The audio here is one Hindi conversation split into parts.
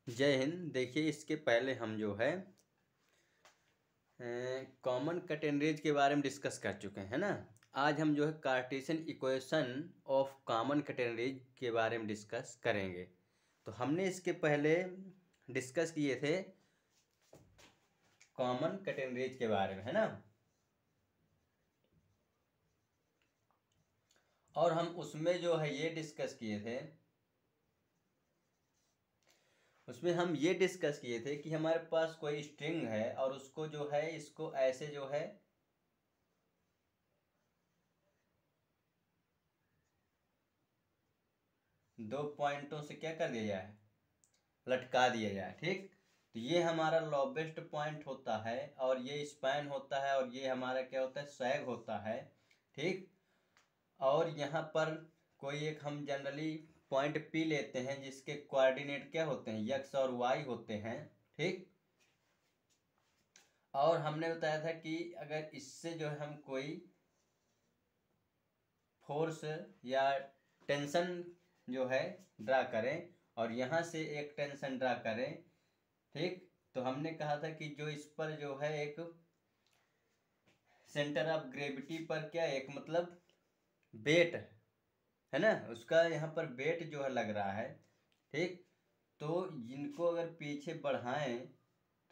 जय हिंद। देखिए, इसके पहले हम जो है कॉमन कटेनरीज के बारे में डिस्कस कर चुके हैं ना। आज हम जो है कार्टेशियन इक्वेशन ऑफ कॉमन कटेनरीज के बारे में डिस्कस करेंगे। तो हमने इसके पहले डिस्कस किए थे कॉमन कटेनरीज के बारे में, है ना। और हम उसमें जो है ये डिस्कस किए थे, उसमें हम ये डिस्कस किए थे कि हमारे पास कोई स्ट्रिंग है और उसको जो है इसको ऐसे जो है दो पॉइंटों से क्या कर दिया जाए, लटका दिया जाए। ठीक, तो ये हमारा लोवेस्ट पॉइंट होता है और ये स्पैन होता है और ये हमारा क्या होता है, सैग होता है। ठीक, और यहाँ पर कोई एक हम जनरली पॉइंट पी लेते हैं जिसके कोऑर्डिनेट क्या होते हैं, एक्स और वाई होते हैं। ठीक, और हमने बताया था कि अगर इससे जो है हम कोई फोर्स या टेंशन जो है ड्रा करें और यहाँ से एक टेंशन ड्रा करें, ठीक, तो हमने कहा था कि जो इस पर जो है एक सेंटर ऑफ ग्रेविटी पर क्या एक मतलब वेट है ना, उसका यहाँ पर वेट जो है लग रहा है। ठीक, तो इनको अगर पीछे बढ़ाएं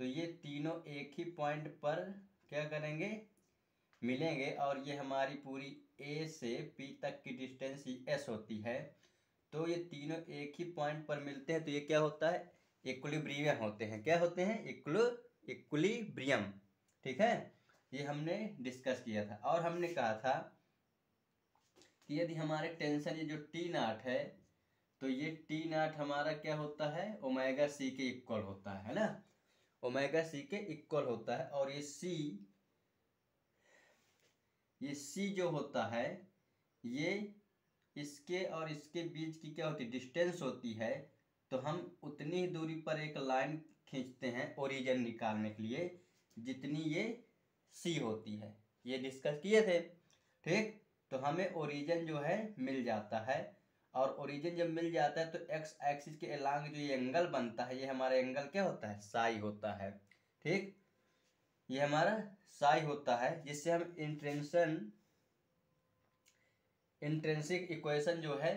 तो ये तीनों एक ही पॉइंट पर क्या करेंगे, मिलेंगे और ये हमारी पूरी ए से पी तक की डिस्टेंस एस होती है। तो ये तीनों एक ही पॉइंट पर मिलते हैं तो ये क्या होता है, इक्विलिब्रियम होते हैं। क्या होते हैं, इक्विलिब्रियम। ठीक है, ये हमने डिस्कस किया था। और हमने कहा था कि यदि हमारे टेंशन ये जो टी नॉट है तो ये टी नॉट हमारा क्या होता है, ओमेगा सी के इक्वल होता है ना, ओमेगा सी के इक्वल होता है। और ये सी जो होता है ये इसके और इसके बीच की क्या होती है, डिस्टेंस होती है। तो हम उतनी ही दूरी पर एक लाइन खींचते हैं ओरिजिन निकालने के लिए जितनी ये सी होती है, ये डिस्कस किए थे। ठीक, तो हमें ओरिजिन जो है मिल जाता है और ओरिजिन जब मिल जाता है तो एक्स एक्सिस के अलांग जो ये एंगल बनता है ये हमारा एंगल क्या होता है, साई होता है। ठीक, ये हमारा साई होता है जिससे हम इंट्रिंसिक इक्वेशन जो है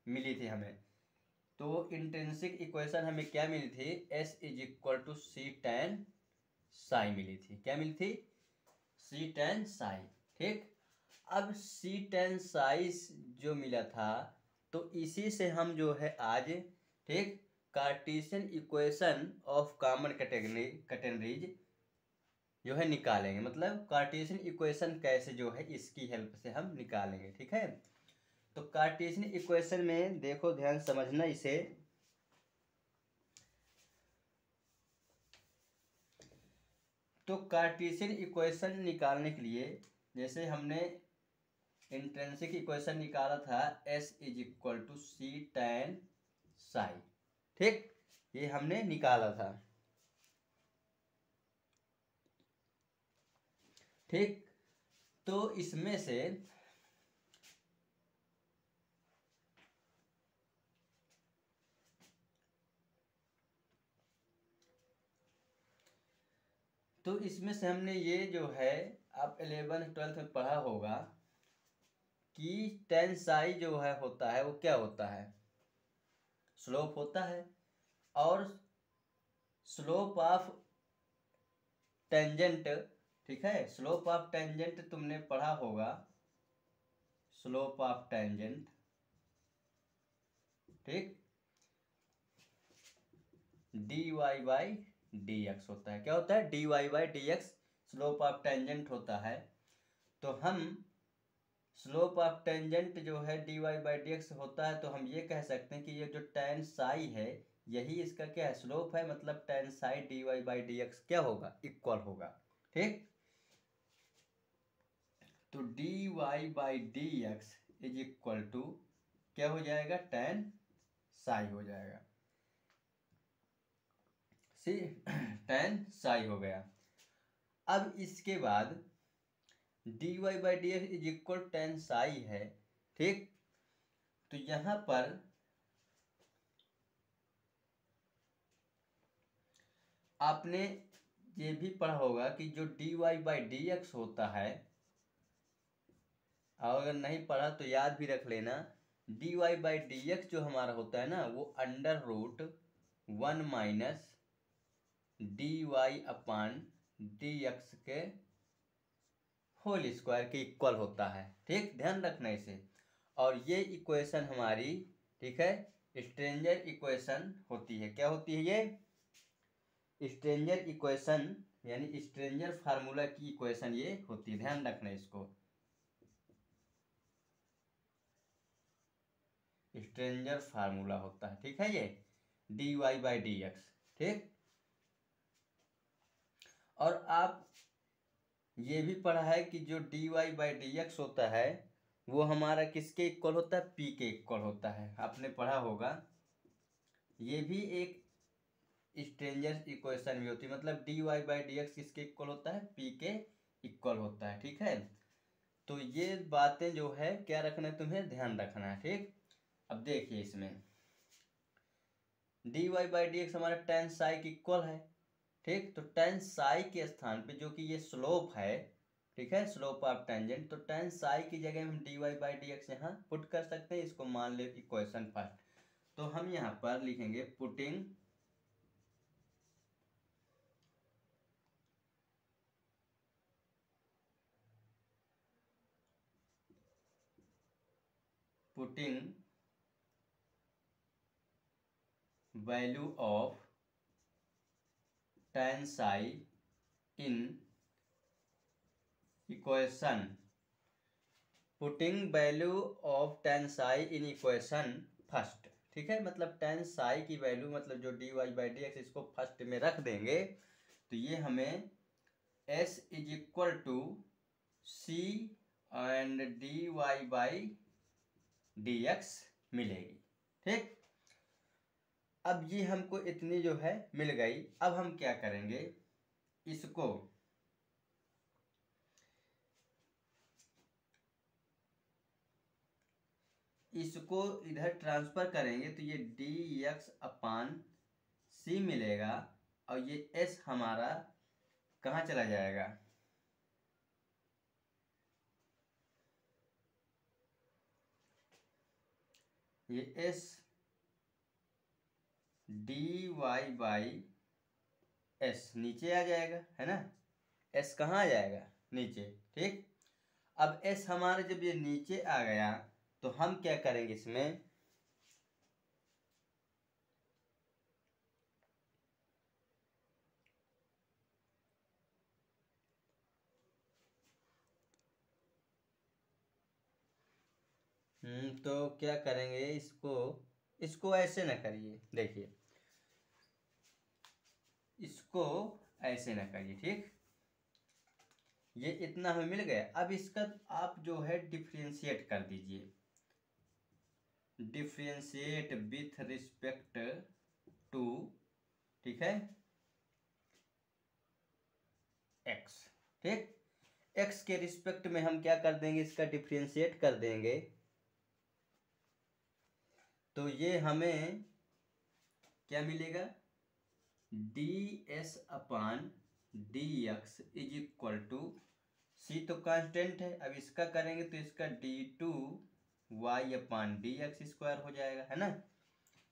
मिली थी हमें। तो इंट्रिंसिक इक्वेशन हमें क्या मिली थी, S is equal to C tan psi मिली थी। क्या मिली थी, सी टेन साई। ठीक, अब सी टेन साई जो मिला था तो इसी से हम जो है आज, ठीक, Cartesian equation of common categories जो है निकालेंगे। मतलब कार्टेशियन इक्वेशन कैसे जो है इसकी हेल्प से हम निकालेंगे। ठीक है, तो कार्टेशियन इक्वेशन में देखो, ध्यान समझना इसे। तो कार्टेशियन इक्वेशन निकालने के लिए जैसे हमने इंट्रिंसिक इक्वेशन निकाला था s is equal to C tan psi. ठीक, ये हमने निकाला था। ठीक, तो इसमें से हमने ये जो है आप 11th-12th में पढ़ा होगा कि टेन साई जो है होता है वो क्या होता है, स्लोप होता है। और स्लोप ऑफ टेंजेंट, ठीक है, स्लोप ऑफ टेंजेंट तुमने पढ़ा होगा, स्लोप ऑफ टेंजेंट। ठीक, d y by d x होता है। क्या होता है, d y by d x slope of tangent होता है। तो हम स्लोप ऑफ टेंजेंट जो है d y by d x होता है तो हम ये कह सकते हैं कि ये जो टेन साई है यही इसका क्या है, स्लोप है। मतलब tan psi d y by d x क्या होगा, इक्वल होगा। ठीक, तो d y by d x is equal to क्या हो जाएगा, टेन साई हो जाएगा। सी टेन साई हो गया। अब इसके बाद d y by d x is equal tan psi है। ठीक, तो यहाँ पर आपने ये भी पढ़ा होगा कि जो dy बाई डी एक्स होता है, और अगर नहीं पढ़ा तो याद भी रख लेना, dy बाई डी एक्स जो हमारा होता है ना, वो under root 1 minus dy upon D X के होल स्क्वायर के इक्वल होता है। ठीक, ध्यान रखना इसे। और ये इक्वेशन हमारी, ठीक है, स्ट्रेंजर इक्वेशन होती है। क्या होती है ये? स्ट्रेंजर इक्वेशन, यानी स्ट्रेंजर फार्मूला की इक्वेशन ये होती है। ध्यान रखना इसको, स्ट्रेंजर फार्मूला होता है। ठीक है, ये dy बाई डी एक्स। ठीक, और आप ये भी पढ़ा है कि जो dy बाई डी एक्स होता है वो हमारा किसके इक्वल होता है? p के इक्वल होता है। आपने पढ़ा होगा, ये भी एक स्ट्रेंजर इक्वेशन भी होती है। मतलब dy बाई डी एक्स किसके इक्वल होता है? p के इक्वल होता है। ठीक है, तो ये बातें जो है क्या रखना है, तुम्हें ध्यान रखना है। ठीक, अब देखिए इसमें dy बाई डी एक्स हमारा tan साई के इक्वल है। ठीक, तो tan साई के स्थान पे जो कि ये स्लोप है, ठीक है, स्लोप ऑफ टेंजेंट, तो tan साई की जगह हम dy बाई डी एक्स यहाँ पुट कर सकते हैं। इसको मान ले इक्वेशन फर्स्ट, तो हम यहाँ पर लिखेंगे putting value of tan Sai in equation, putting value of tan Sai in equation first. ठीक है, मतलब tan साई की वैल्यू, मतलब जो dy बाई डी एक्स, इसको फर्स्ट में रख देंगे तो ये हमें s is equal to c and dy by d x मिलेगी। ठीक, अब ये हमको इतनी जो है मिल गई। अब हम क्या करेंगे, इसको इधर ट्रांसफर करेंगे तो ये डी एक्स अपान सी मिलेगा, और ये s हमारा कहाँ चला जाएगा? ये s d y by s नीचे आ जाएगा, है ना। s कहाँ आ जाएगा? नीचे। ठीक, अब s हमारे जब ये नीचे आ गया तो हम क्या करेंगे इसमें, तो क्या करेंगे, इसको ऐसे ना करिए, देखिए इसको ऐसे ना करिए। ठीक, ये इतना हमें मिल गया। अब इसका आप जो है डिफ्रेंशिएट कर दीजिए, डिफ्रेंशिएट विथ रिस्पेक्ट टू, ठीक है, x। ठीक, x के रिस्पेक्ट में हम क्या कर देंगे, इसका डिफ्रेंशिएट कर देंगे, तो ये हमें क्या मिलेगा, ds upon D x is equal to c, तो कांस्टेंट है। अब इसका करेंगे तो इसका d2 y upon D x square हो जाएगा, है ना,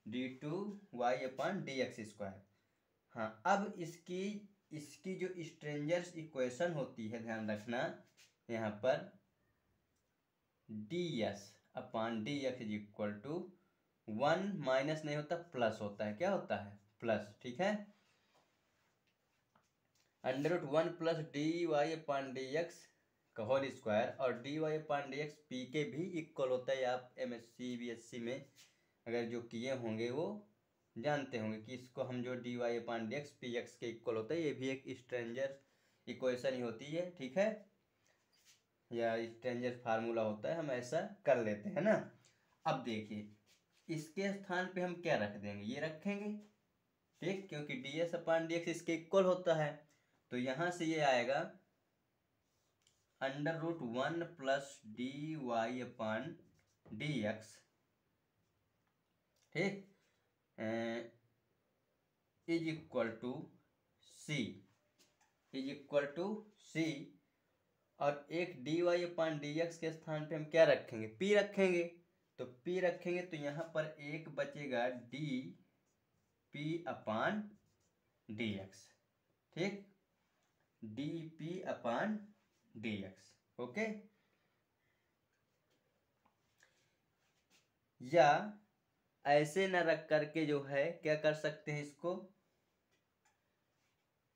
d2 y upon D x square. हाँ, अब इसकी जो स्ट्रेंजर्स इक्वेशन होती है, ध्यान रखना यहाँ पर ds upon D x is equal to 1 minus नहीं होता, प्लस होता है। क्या होता है? प्लस। ठीक है, under root 1 plus D Y upon D x का होल स्क्वायर, और D Y upon D X P के भी इक्वल होता है। आप MSc BSc में अगर जो किए होंगे वो जानते होंगे कि इसको हम जो D Y upon D X P x के इक्वल होता है, ये भी एक स्ट्रेंजर इक्वेशन ही होती है। ठीक है, या स्ट्रेंजर फार्मूला होता है, हम ऐसा कर लेते हैं ना। अब देखिए इसके स्थान पे हम क्या रख देंगे, ये रखेंगे। ठीक, क्योंकि D S upon D X इसके इक्वल होता है, तो यहां से ये आएगा under root 1 plus D Y upon D X, ठीक, is equal to C is equal to C, और एक D Y upon D X के स्थान पे हम क्या रखेंगे, पी रखेंगे। तो पी रखेंगे तो यहाँ पर एक बचेगा D P upon D X, ठीक, D P upon D X. Okay, या ऐसे न रख करके जो है क्या कर सकते हैं इसको,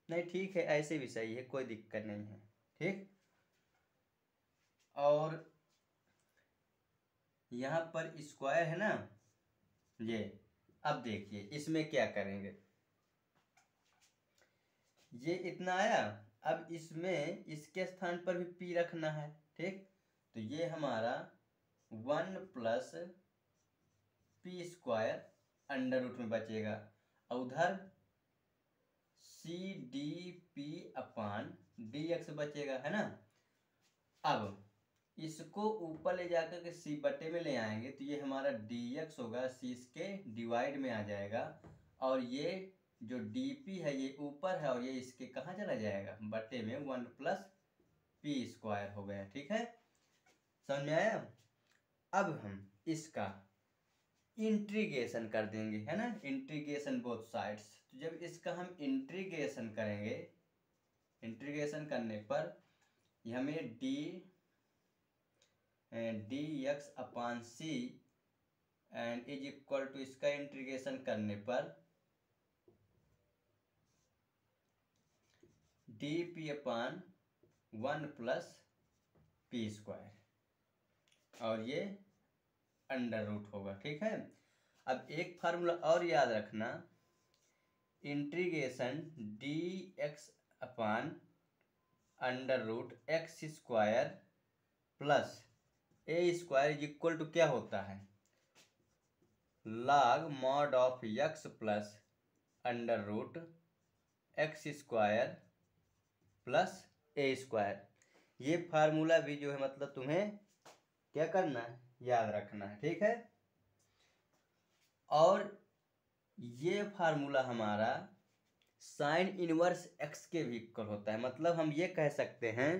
नहीं ठीक है ऐसे भी सही है, कोई दिक्कत नहीं है, ठीक। और यहाँ पर स्क्वायर है ना ये, अब देखिए इसमें क्या करेंगे, ये इतना आया, अब इसमें इसके स्थान पर भी पी रखना है, ठीक। तो ये हमारा 1 plus p square under root में बचेगा, और उधर c d P upon D x बचेगा, है ना। अब इसको ऊपर ले जाकर के सी बटे में ले आएंगे तो ये हमारा डी एक्स होगा, सी इसके डिवाइड में आ जाएगा, और ये जो डी पी है ये ऊपर है और ये इसके कहाँ चला जाएगा, बटे में 1 प्लस पी स्क्वायर हो गया, ठीक है, समझ में आया। अब हम इसका इंटीग्रेशन कर देंगे, है ना, इंटीग्रेशन बोथ साइड्स। तो जब इसका हम इंटीग्रेशन करेंगे, इंटीग्रेशन करने पर हमें d x upon c and is equal to, इसका इंटीग्रेशन करने पर d P upon 1 plus p square, और ये अंडर रूट होगा, ठीक है। अब एक फार्मूला और याद रखना, integration d x upon under root x square plus a square is equal to क्या होता है, log mod of x plus under root x square plus a square. ये फार्मूला भी जो है मतलब तुम्हें क्या करना है, याद रखना है, ठीक है। और ये फार्मूला हमारा साइन इनवर्स एक्स के भी इक्वल होता है, मतलब हम ये कह सकते हैं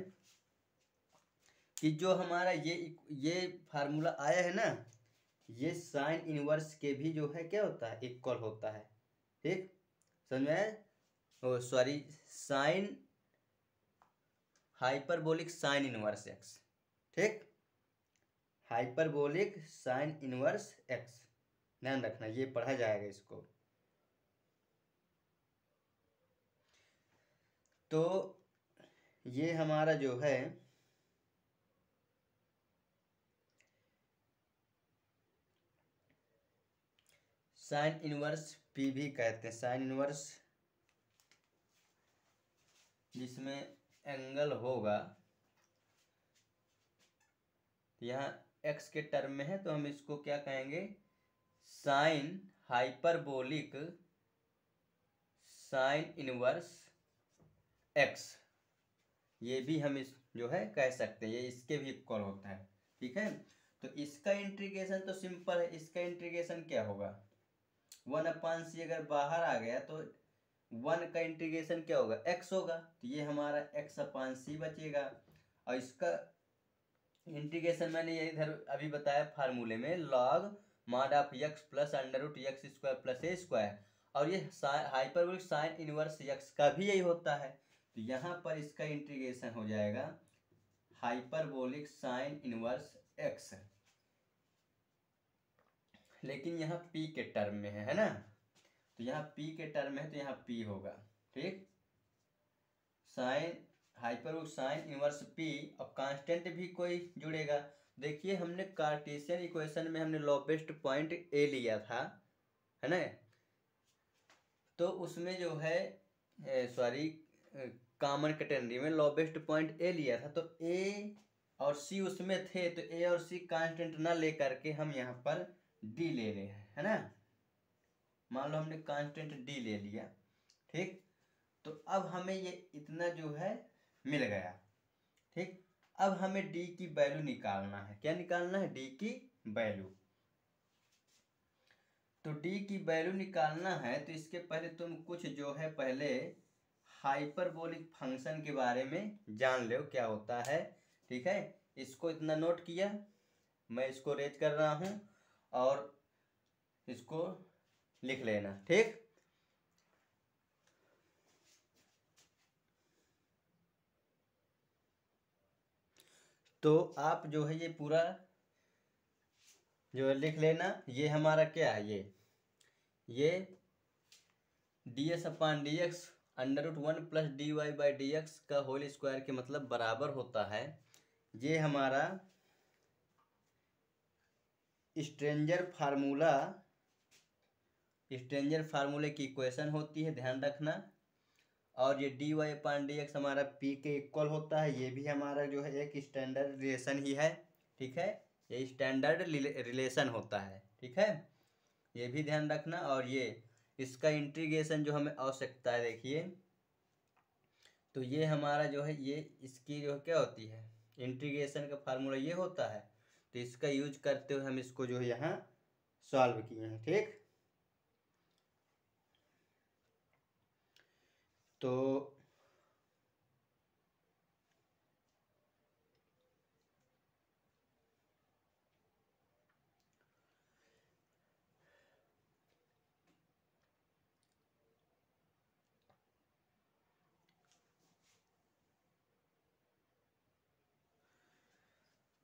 कि जो हमारा ये फार्मूला आया है ना, ये साइन इनवर्स के भी जो है क्या होता है, इक्वल होता है, ठीक, समझ में, oh sorry, sine hyperbolic sine inverse X, ठीक, हाइपरबोलिक साइन इनवर्स एक्स, ध्यान रखना ये पढ़ा जाएगा इसको। तो ये हमारा जो है साइन इनवर्स पी भी कहते हैं, साइन इनवर्स जिसमें एंगल होगा, यहाँ एक्स के टर्म में है तो हम इसको क्या कहेंगे, sign hyperbolic sine inverse x, ये भी हम इस जो है कह सकते हैं, ये इसके भी इक्वल होता है, ठीक है। तो इसका इंटीग्रेशन तो सिंपल है, इसका इंटीग्रेशन क्या होगा, 1 अपान सी, अगर बाहर आ गया तो 1 का इंटीग्रेशन क्या होगा, एक्स होगा, तो ये हमारा एक्स अपान सी बचेगा, और इसका इंटीग्रेशन मैंने ये इधर अभी बताया फार्मूले में, log mod of x plus under root x square plus a square, और ये हाइपरबोलिक साइन इनवर्स एक्स का भी यही होता है, तो यहाँ पर इसका इंटीग्रेशन हो जाएगा हाइपरबोलिक साइन इनवर्स एक्स, लेकिन यहाँ पी के टर्म में है ना, तो यहाँ पी के टर्म में है तो यहाँ पी होगा, ठीक, sign hyperbolic sine inverse P, और कांस्टेंट भी कोई जुड़ेगा। देखिए हमने कार्टेशियन इक्वेशन में हमने लोवेस्ट पॉइंट ए लिया था, है ना, तो उसमें जो है सॉरी कॉमन कैटेगरी में लोवेस्ट पॉइंट ए लिया था, तो ए और सी उसमें थे, तो ए और सी कांस्टेंट ना लेकर के हम यहाँ पर डी ले रहे हैं, है ना, मान लो हमने कांस्टेंट डी ले लिया, ठीक। तो अब हमें ये इतना जो है मिल गया, ठीक। अब हमें डी की वैल्यू निकालना है, क्या निकालना है, डी की वैल्यू। तो डी की वैल्यू निकालना है तो इसके पहले तुम कुछ जो है पहले हाइपरबोलिक फंक्शन के बारे में जान लो क्या होता है। ठीक है, इसको इतना नोट किया, मैं इसको रेज कर रहा हूँ और इसको लिख लेना। ठीक, तो आप जो है ये पूरा जो है लिख लेना। ये हमारा क्या है, ये d S upon D x √1 plus D y by d x का होल स्क्वायर के मतलब बराबर होता है। ये हमारा स्ट्रेंजर फार्मूले की इक्वेशन होती है, ध्यान रखना। और ये d Y upon D x हमारा पी के इक्वल होता है। ये भी हमारा जो है एक स्टैंडर्ड रिलेशन ही है। ठीक है, ये स्टैंडर्ड रिलेशन होता है। ठीक है, ये भी ध्यान रखना। और ये इसका इंटीग्रेशन जो हमें आवश्यकता है, देखिए, तो ये हमारा जो है ये इसकी जो क्या होती है, इंटीग्रेशन का फार्मूला ये होता है। तो इसका यूज करते हुए हम इसको जो है यहाँ सॉल्व किए हैं। ठीक,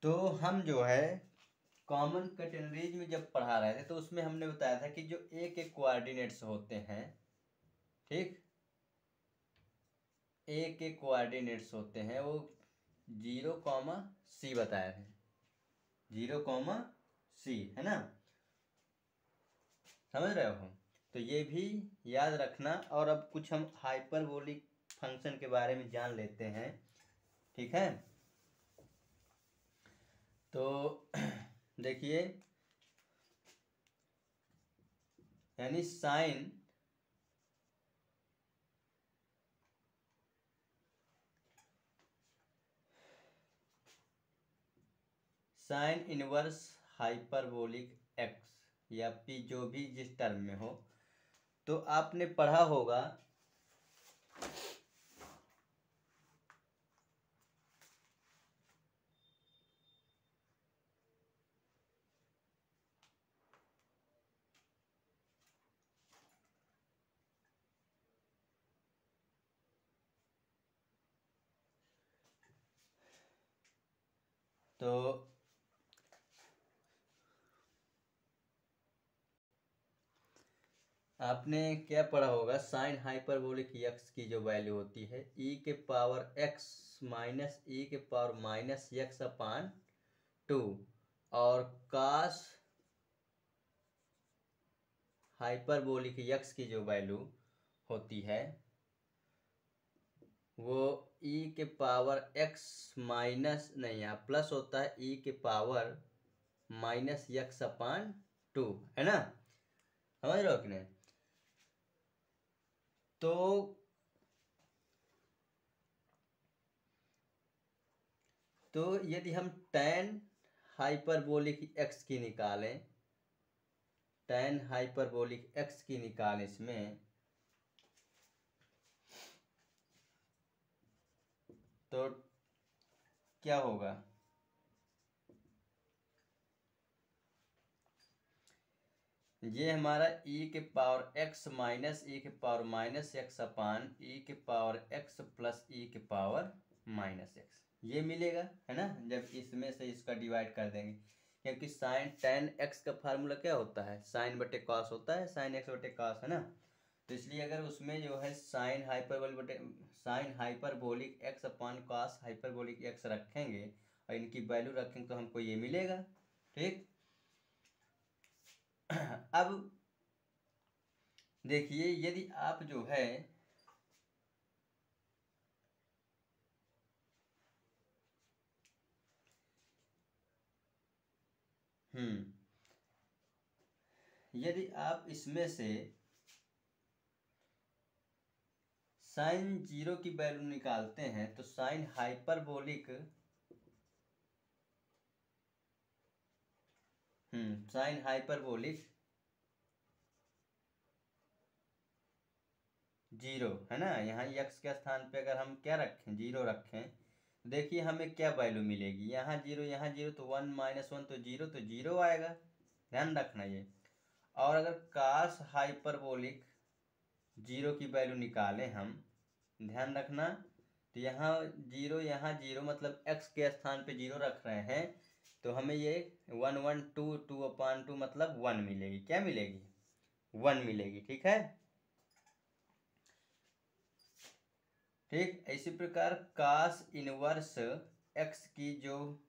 तो हम जो है कॉमन कैटेगरीज में जब पढ़ा रहे थे तो उसमें हमने बताया था कि जो ए के कोऑर्डिनेट्स होते हैं, ठीक, ए के कोऑर्डिनेट्स होते हैं वो 0,c बताए थे, 0,c, है ना, समझ रहे हो हम। तो ये भी याद रखना। और अब कुछ हम हाइपरबोलिक फंक्शन के बारे में जान लेते हैं। ठीक है, तो देखिए, यानी साइन इनवर्स हाइपरबोलिक एक्स या पी, जो भी जिस टर्म में हो, तो आपने पढ़ा होगा तो आपने क्या पढ़ा होगा, साइन हाइपरबोलिक एक्स की जो वैल्यू होती है ई के पावर एक्स माइनस ई के पावर माइनस एक्स अपान 2, और कास हाइपरबोलिक एक्स की जो वैल्यू होती है वो ई के पावर एक्स माइनस, नहीं, यहाँ प्लस होता है, ई के पावर माइनस एक्स अपान 2, है ना, समझ रहे हो कि नहीं। तो यदि हम tan हाइपरबोलिक एक्स की निकालें, tan हाइपरबोलिक एक्स की निकालें इसमें, तो क्या होगा, ये हमारा e के पावर x माइनस e के पावर माइनस एक्स अपान e के पावर x प्लस e के पावर माइनस एक्स, ये मिलेगा, है ना, जब इसमें से इसका डिवाइड कर देंगे। क्योंकि साइन tan x का फार्मूला क्या होता है, साइन बटे कॉस होता है, साइन x बटे कॉस, है ना। तो इसलिए अगर उसमें जो है साइन हाइपरबोलिक एक्स अपान कॉस हाइपरबोलिक एक्स रखेंगे और इनकी वैल्यू रखेंगे तो हमको ये मिलेगा। ठीक, अब देखिए, यदि आप जो है यदि आप इसमें से साइन 0 की वैल्यू निकालते हैं तो साइन हाइपरबोलिक जीरो, है ना। यहाँ यक्स के स्थान पे अगर हम क्या रखें, जीरो रखें, तो देखिए हमें क्या वैल्यू मिलेगी। यहाँ जीरो तो 1 - 1 तो जीरो आएगा, ध्यान रखना ये। और अगर कास हाइपरबोलिक जीरो की वैल्यू निकालें हम, ध्यान रखना, तो यहाँ जीरो मतलब एक्स के स्थान पे जीरो रख रहे हैं, तो हमें ये 1 1 2 2/2 मतलब 1 मिलेगी। क्या मिलेगी? 1 मिलेगी, ठीक है। ठीक, इसी प्रकार कास इनवर्स एक्स की जो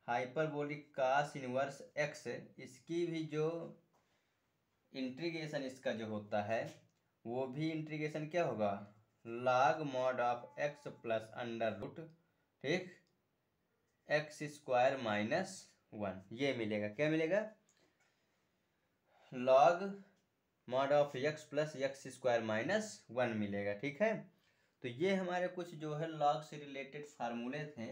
हाइपरबोलिक कास इनवर्स एक्स, इसकी भी जो इंटीग्रेशन इसका जो होता है, वो भी इंटीग्रेशन क्या होगा, log mod of x plus under root, ठीक, x² - 1, ये मिलेगा। क्या मिलेगा? log mod of x plus x² - 1 मिलेगा, ठीक है। तो ये हमारे कुछ जो है log से रिलेटेड फार्मूले थे,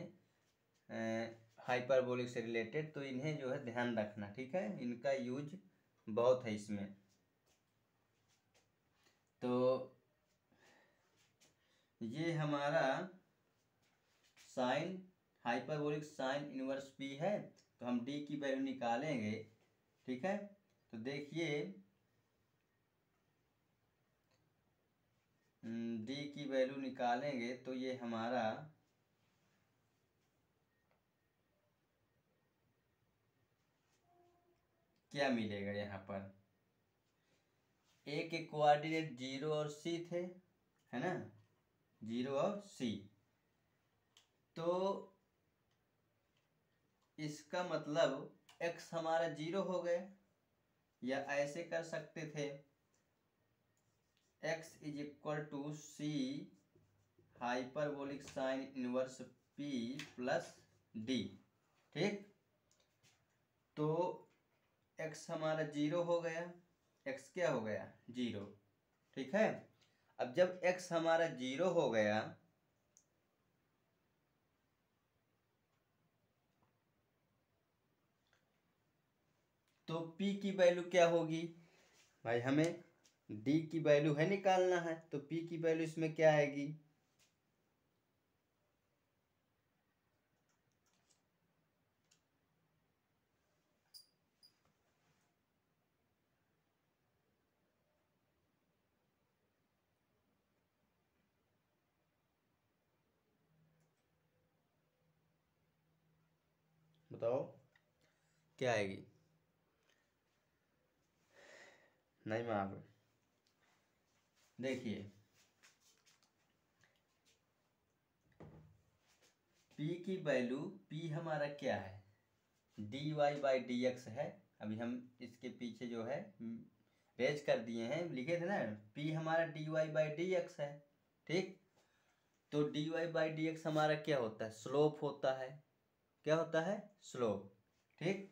हाइपरबोलिक से रिलेटेड, तो इन्हें जो है ध्यान रखना, ठीक है। इनका यूज बहुत है इसमें। तो ये हमारा sign hyperbolic sine inverse P है, तो हम डी की वैल्यू निकालेंगे, ठीक है। तो देखिए डी की वैल्यू निकालेंगे तो ये हमारा क्या मिलेगा, यहाँ पर ए के कोऑर्डिनेट 0 और सी थे, है ना, 0 और सी। तो इसका मतलब एक्स हमारा 0 हो गया, या ऐसे कर सकते थे x = c hyperbolic sine inverse p plus D, ठीक। तो x हमारा 0 हो गया, x क्या हो गया, 0, ठीक है। अब जब x हमारा 0 हो गया, तो p की वैल्यू क्या होगी भाई, हमें d की वैल्यू है निकालना है, तो p की वैल्यू इसमें क्या आएगी, बताओ क्या आएगी। नहीं मालूम, देखिए p की वैल्यू, p हमारा क्या है, dy/dx है। अभी हम इसके पीछे जो है रेज कर दिए हैं, लिखे थे ना, p हमारा dy/dx है, ठीक। तो dy/dx हमारा क्या होता है, स्लोप होता है। क्या होता है, स्लोप, ठीक।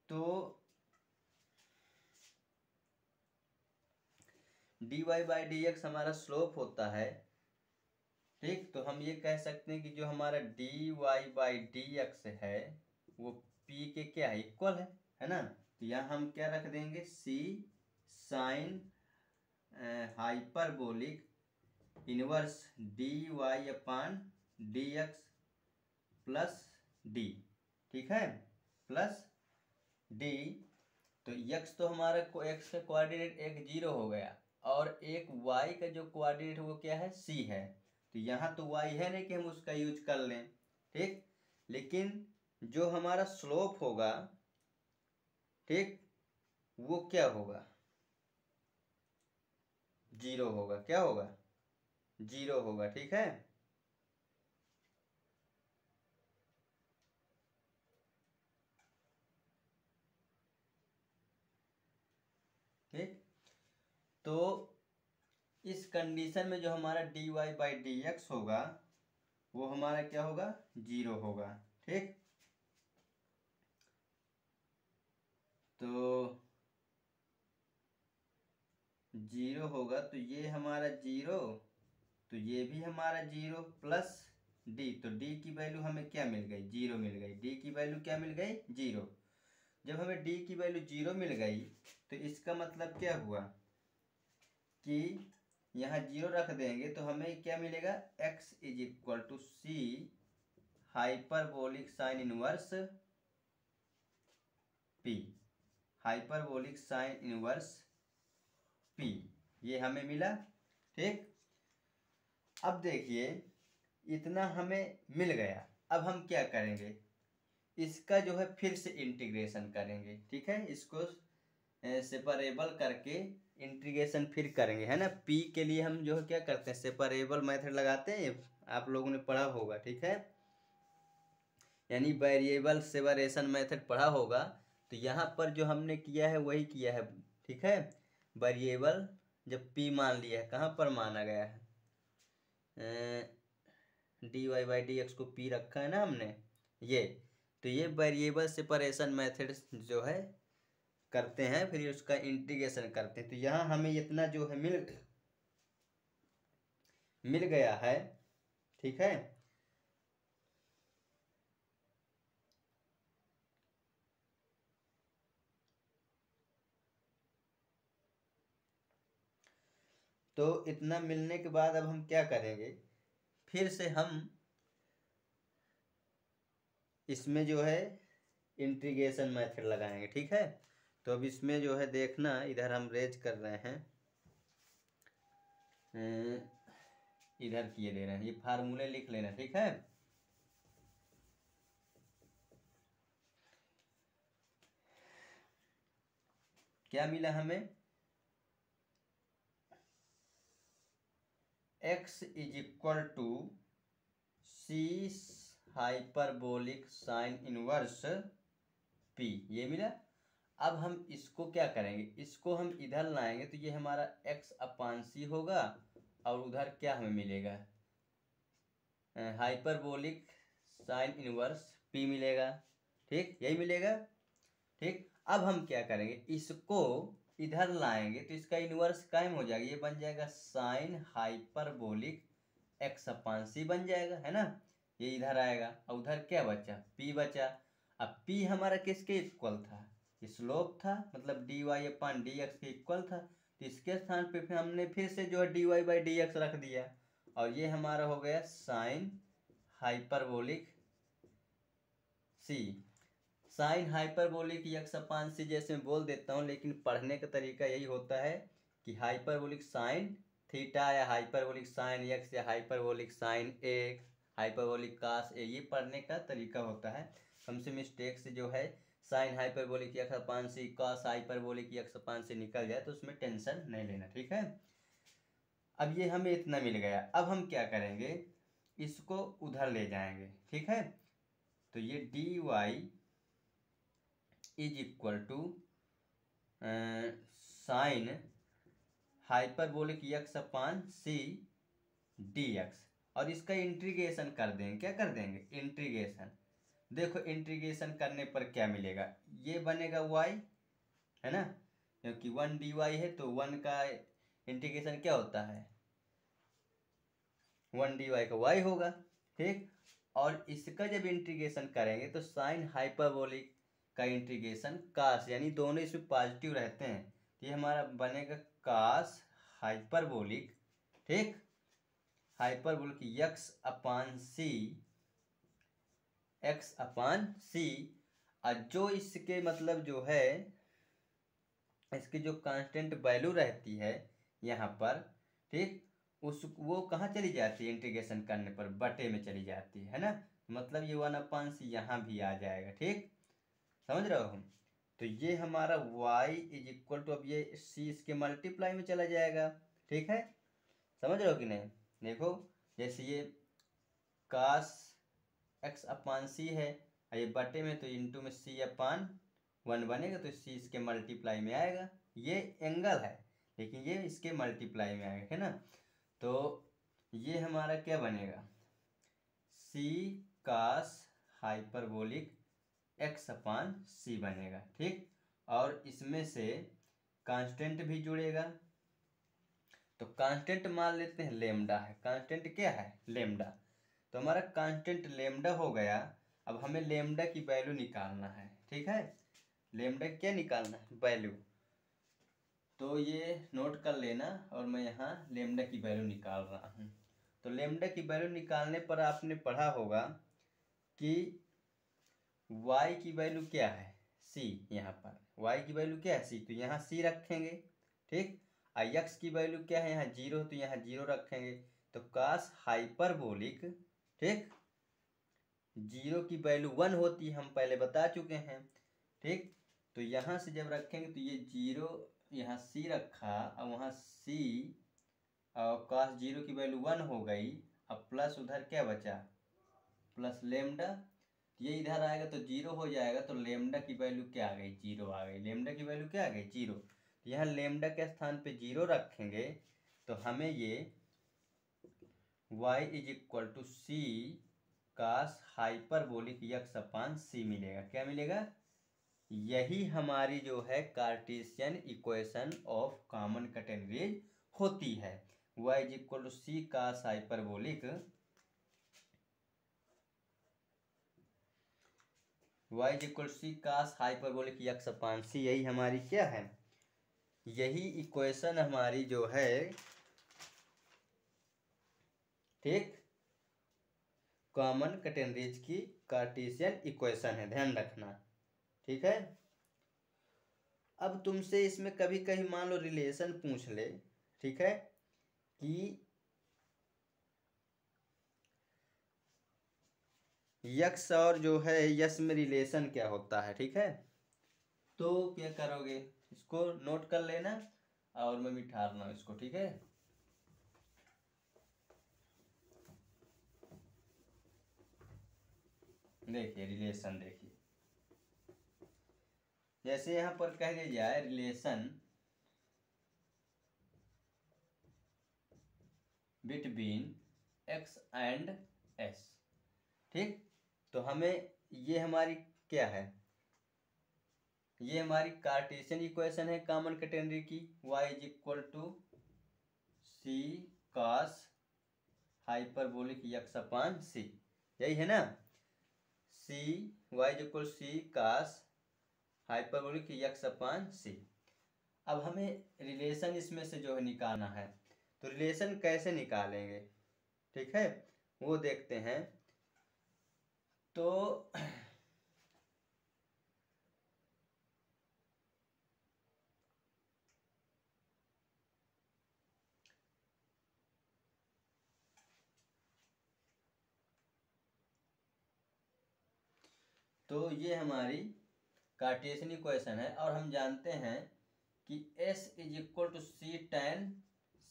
तो dy/dx हमारा स्लोप होता है, ठीक। तो हम ये कह सकते हैं कि जो हमारा dy/dx है वो p के क्या है, इक्वल है ना। तो यहाँ हम क्या रख देंगे, c sine hyperbolic inverse dy/dx plus D, ठीक है, प्लस डी। तो x तो हमारा x का कोऑर्डिनेट एक 0 हो गया, और एक y का जो कोऑर्डिनेट वो क्या है, c है। तो यहाँ तो y है नहीं कि हम उसका यूज कर लें, ठीक। लेकिन जो हमारा स्लोप होगा, ठीक, वो क्या होगा, 0 होगा। क्या होगा, 0 होगा, ठीक है। ठीक, तो इस कंडीशन में जो हमारा dy/dx होगा वो हमारा क्या होगा, 0 होगा, ठीक। तो 0 होगा, तो ये हमारा 0, तो ये भी हमारा 0 प्लस डी, तो डी की वैल्यू हमें क्या मिल गई, 0 मिल गई। डी की वैल्यू क्या मिल गई, 0। जब हमें डी की वैल्यू 0 मिल गई तो इसका मतलब क्या हुआ कि यहाँ 0 रख देंगे तो हमें क्या मिलेगा, x is equal to c hyperbolic sine inverse p, hyperbolic sine inverse p, ये हमें मिला। ठीक, अब देखिए इतना हमें मिल गया। अब हम क्या करेंगे, इसका जो है फिर से इंटीग्रेशन करेंगे। ठीक है, इसको सेपरेबल करके इंटीग्रेशन फिर करेंगे, है ना। पी के लिए हम जो है क्या करते हैं, सेपरेबल मेथड लगाते हैं, आप लोगों ने पढ़ा होगा। ठीक है, यानी वेरिएबल सेपरेशन मेथड पढ़ा होगा। तो यहाँ पर जो हमने किया है वही किया है। ठीक है, वेरिएबल जब पी मान लिया है, कहाँ पर माना गया है, d y by d x को पी रखा है ना हमने, ये तो ये वेरिएबल सेपरेशन मेथड जो है करते हैं, फिर उसका इंटीग्रेशन करते हैं। तो यहाँ हमें इतना जो है मिल गया है। ठीक है, तो इतना मिलने के बाद अब हम क्या करेंगे, फिर से हम इसमें जो है इंटीग्रेशन मेथड लगाएंगे। ठीक है, तो अब इसमें जो है देखना, इधर हम रेज कर रहे हैं, इधर किए दे रहे हैं, ये फार्मूले लिख लेना। ठीक है, क्या मिला हमें, x is equal to c hyperbolic sine inverse p, ये मिला। अब हम इसको क्या करेंगे, इसको हम इधर लाएंगे तो ये हमारा x अपान सी होगा, और उधर क्या हमें मिलेगा, हाइपरबोलिक साइन इनवर्स p मिलेगा। ठीक, यही मिलेगा। ठीक, अब हम क्या करेंगे, इसको इधर लाएंगे तो इसका इनवर्स कायम हो जाएगा, ये बन जाएगा साइन हाइपरबोलिक x अपान सी बन जाएगा, है ना। ये इधर आएगा और उधर क्या बचा, p बचा। अब p हमारा किसके इक्वल था, स्लोप था, मतलब D Y upon D X के इक्वल था। तो इसके स्थान पे फिर हमने फिर से जो है d y by d x रख दिया, और ये हमारा हो गया sine hyperbolic c, sine hyperbolic x upon c जैसे मैं बोल देता हूँ, लेकिन पढ़ने का तरीका यही होता है कि हाइपरबोलिक साइन थीटा या हाइपरबोलिक साइन यक्स या हाइपरबोलिक साइन ए, हाइपरबोलिक कास ए, ये पढ़ने का तरीका होता है। हमसे मिस्टेक से जो है साइन हाइपरबोलिक यक्स अपान सी कास हाइपरबोलिक यक्स अपान सी निकल जाए तो उसमें टेंशन नहीं लेना। ठीक है, अब ये हमें इतना मिल गया। अब हम क्या करेंगे, इसको उधर ले जाएंगे। ठीक है, तो ये d y is equal to sine hyperbolic x upon c d x, और इसका इंटीग्रेशन कर देंगे। क्या कर देंगे, इंटीग्रेशन। देखो इंटीग्रेशन करने पर क्या मिलेगा, ये बनेगा y, है ना, क्योंकि 1 dy है तो 1 का इंटीग्रेशन क्या होता है, 1 dy का y होगा। ठीक, और इसका जब इंटीग्रेशन करेंगे तो साइन हाइपरबोलिक का इंटीग्रेशन कास, यानी दोनों इसमें पॉजिटिव रहते हैं, तो ये हमारा बनेगा कास हाइपरबोलिक, ठीक, हाइपरबोलिक यक्स अपान सी, एक्स अपान सी, और जो इसके मतलब जो है इसकी जो कांस्टेंट वैल्यू रहती है यहाँ पर, ठीक, उस वो कहाँ चली जाती है, इंटीग्रेशन करने पर बटे में चली जाती है ना, मतलब ये 1/c यहाँ भी आ जाएगा। ठीक, समझ रहे हो हम। तो ये हमारा y इज इक्वल टू, अब ये c इसके मल्टीप्लाई में चला जाएगा। ठीक है, समझ रहे हो कि नहीं। देखो जैसे ये कास x अपान सी है, ये बटे में तो इंटू में c अपान 1 बनेगा, तो c इसके मल्टीप्लाई में आएगा। ये एंगल है लेकिन ये इसके मल्टीप्लाई में आएगा, है ना। तो ये हमारा क्या बनेगा, c कास हाइपरबोलिक x अपान सी बनेगा। ठीक, और इसमें से कांस्टेंट भी जुड़ेगा, तो कांस्टेंट मान लेते हैं लेमडा है, कांस्टेंट क्या है, लेमडा। तो हमारा कांस्टेंट लेमडा हो गया। अब हमें लेमडा की वैल्यू निकालना है। ठीक है, लेमडा क्या निकालना है, वैल्यू। तो ये नोट कर लेना, और मैं यहाँ लेमडा की वैल्यू निकाल रहा हूँ। तो लेमडा की वैल्यू निकालने पर आपने पढ़ा होगा कि y की वैल्यू क्या है, c। यहाँ पर y की वैल्यू क्या है, c, तो यहाँ c रखेंगे, ठीक। और x की वैल्यू क्या है, यहाँ 0, तो यहाँ 0 रखेंगे। तो कास हाइपरबोलिक, ठीक, 0 की वैल्यू 1 होती है, हम पहले बता चुके हैं, ठीक। तो यहाँ से जब रखेंगे तो ये 0, यहाँ c रखा, और वहाँ c, और कास 0 की वैल्यू 1 हो गई। अब प्लस उधर क्या बचा, प्लस लेमडा। ये इधर आएगा तो 0 हो जाएगा, तो लेमडा की वैल्यू क्या आ गई, 0 आ गई। लेमडा की वैल्यू क्या आ गई, 0। तो यहाँ लेमडा के स्थान पे 0 रखेंगे, तो हमें ये y is equal to C cos hyperbolic x upon सी मिलेगा। क्या मिलेगा, यही हमारी जो है Cartesian equation of common categories होती है। y is equal to C cos hyperbolic, y is equal C cos hyperbolic x upon सी, यही हमारी क्या है, यही इक्वेशन हमारी जो है, ठीक, कॉमन कैटेगरीज की कार्टेशियन इक्वेशन है, ध्यान रखना, ठीक है। अब तुमसे इसमें कभी कहीं मान लो रिलेशन पूछ ले, ठीक है, कि यक्स और जो है यस में रिलेशन क्या होता है, ठीक है। तो क्या करोगे, इसको नोट कर लेना, और मैं मिटा रहा हूँ इसको, ठीक है। देखिए रिलेशन, देखिए जैसे यहाँ पर कह दिया जाए relation between x and s, ठीक। तो हमें ये हमारी क्या है, ये हमारी कार्टेशियन इक्वेशन है कॉमन कैटेगरी की, y is equal to C cos hyperbolic x upon सी, यही है ना, C y is equal C cos hyperbolic x upon C. अब हमें रिलेशन इसमें से जो है निकालना है, तो रिलेशन कैसे निकालेंगे, ठीक है, वो देखते हैं। तो तो ये हमारी कार्टेशियन इक्वेशन है, और हम जानते हैं कि S is equal to C tan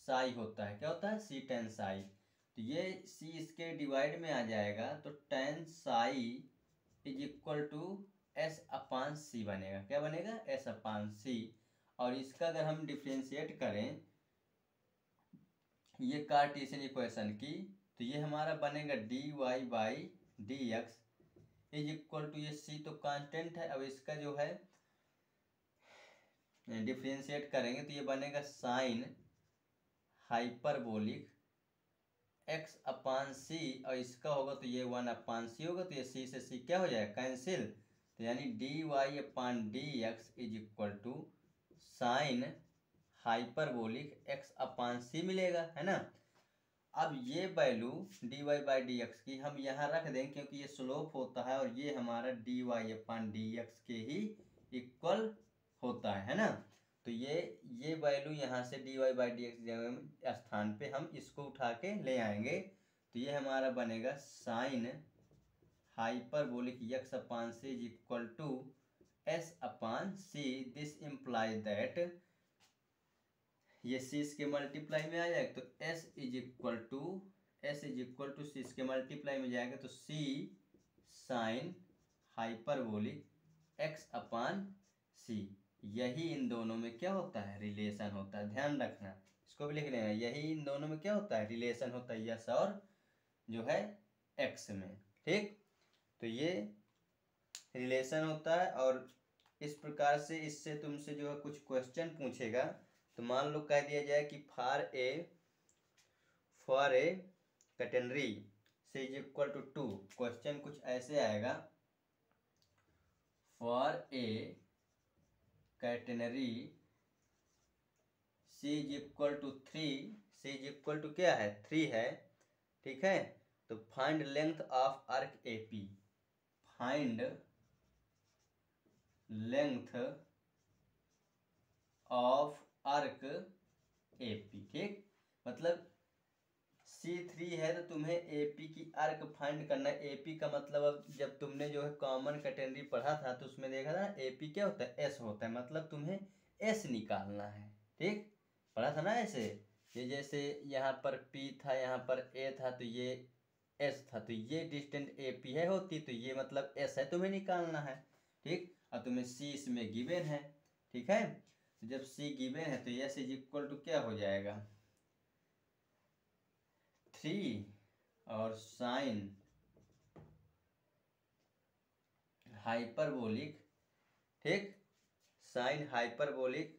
psi होता है। क्या होता है, सी टेन साई। तो ये C इसके डिवाइड में आ जाएगा, तो tan psi is equal to S upon c बनेगा। क्या बनेगा, S अपान सी। और इसका अगर हम डिफ्रेंशिएट करें ये कार्टेशियन इक्वेशन की, तो ये हमारा बनेगा dy by d x is equal to, ये c तो कांस्टेंट है, अब इसका जो है डिफ्रेंशिएट करेंगे तो ये बनेगा साइन हाइपरबोलिक x अपान सी, और इसका होगा तो ये 1 अपान सी होगा, तो ये c से c क्या हो जाएगा, कैंसिल। तो यानी dy upon D x is equal to sine hyperbolic x upon सी मिलेगा, है ना। अब ये value dy by d x की हम यहाँ रख दें, क्योंकि ये स्लोप होता है, और ये हमारा dy अपान डी एक्स के ही इक्वल होता है ना। तो ये वैल्यू यहाँ से dy बाई डी एक्स स्थान पे हम इसको उठा के ले आएंगे, तो ये हमारा बनेगा sine hyperbolic x upon c is equal to s upon c. This imply that, ये c इसके मल्टीप्लाई में आ जाएगा, तो s is equal to c इसके मल्टीप्लाई में जाएगा, तो c sine hyperbolic x upon सी। यही इन दोनों में क्या होता है, रिलेशन होता है, ध्यान रखना, इसको भी लिख लेना, यही इन दोनों में क्या होता है, रिलेशन होता है, यस और जो है x में, ठीक। तो ये रिलेशन होता है, और इस प्रकार से इससे तुमसे जो है कुछ क्वेश्चन पूछेगा। तो मान लो कह दिया जाए कि फॉर ए कैटेगरी से इज इक्वल टू 2, क्वेश्चन कुछ ऐसे आएगा, for a catenary C is equal to 3, C is equal to क्या है 3 है, ठीक है। तो find length of arc AP, find length of arc AP, ठीक। मतलब C3 है तो तुम्हें AP की आर्क फाइंड करना है। AP का मतलब अब जब तुमने जो है कॉमन कैटेगरी पढ़ा था तो उसमें देखा था AP क्या होता है, S होता है, मतलब तुम्हें S निकालना है, ठीक। पढ़ा था ना ऐसे, ये जैसे यहाँ पर P था, यहाँ पर A था, तो ये S था, तो ये डिस्टेंस AP है होती, तो ये मतलब S है, तुम्हें निकालना है, ठीक। और तुम्हें C इसमें गिवन है, ठीक है। तो जब C गिवन है तो S इज इक्वल टू क्या हो जाएगा 3 और साइन हाइपरबोलिक, ठीक, साइन हाइपरबोलिक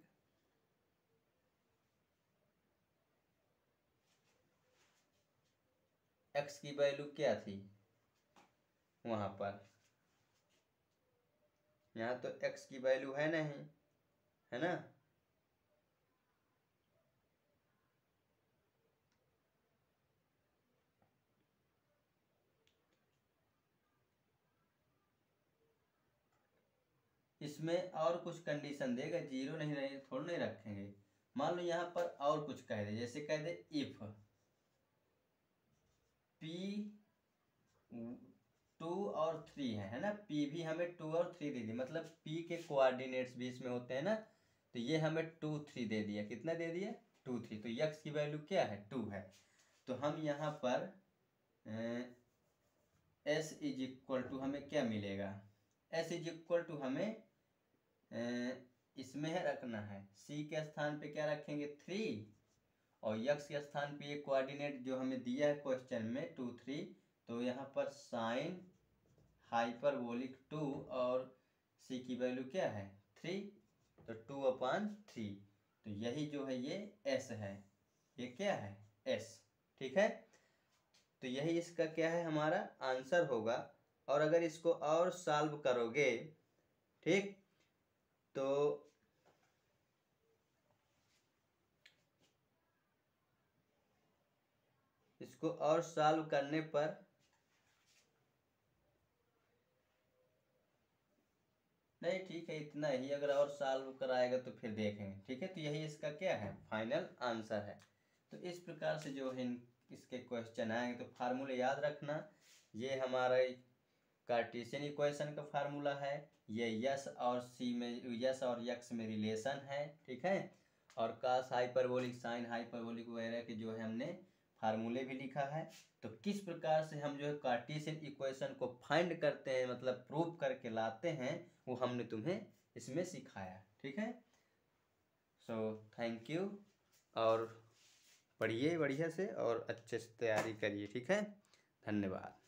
x की वैल्यू क्या थी वहां पर, यहाँ तो x की वैल्यू है नहीं, है ना। इसमें और कुछ कंडीशन देगा, जीरो नहीं रहे थोड़ा नहीं रखेंगे। मान लो यहाँ पर और कुछ कह दे, जैसे कह दे इफ P 2 और 3 है ना, P भी हमें 2 और 3 दे दी, मतलब P के कोऑर्डिनेट्स भी इसमें होते हैं ना, तो ये हमें 2 3 दे दिया, कितना दे दिया 2 3, तो x की वैल्यू क्या है 2 है। तो हम यहाँ पर S इज इक्वल टू हमें क्या मिलेगा, S इज इक्वल टू हमें इसमें है रखना है, C के स्थान पे क्या रखेंगे 3, और x के स्थान पे ये कोऑर्डिनेट जो हमें दिया है क्वेश्चन में 2 3, तो यहाँ पर साइन हाइपरबोलिक 2 और C की वैल्यू क्या है 3, तो 2/3, तो यही जो है ये S है, ये क्या है S, ठीक है। तो यही इसका क्या है हमारा आंसर होगा। और अगर इसको और सॉल्व करोगे, ठीक, तो इसको और सॉल्व करने पर नहीं, ठीक है इतना ही, अगर और सॉल्व कराएगा तो फिर देखेंगे, ठीक है। तो यही इसका क्या है फाइनल आंसर है। तो इस प्रकार से जो है इसके क्वेश्चन आएंगे, तो फार्मूले याद रखना, ये हमारा कार्टेशियन इक्वेशन का फार्मूला है, ये यस और सी में यस और यक्स में रिलेशन है, ठीक है। और कास हाइपरबोलिक साइन हाइपरबोलिक वगैरह के जो है हमने फार्मूले भी लिखा है। तो किस प्रकार से हम जो है कार्टेशियन इक्वेशन को फाइंड करते हैं, मतलब प्रूव करके लाते हैं, वो हमने तुम्हें इसमें सिखाया, ठीक है। सो थैंक यू, और पढ़िए बढ़िया से और अच्छे से तैयारी करिए, ठीक है। धन्यवाद।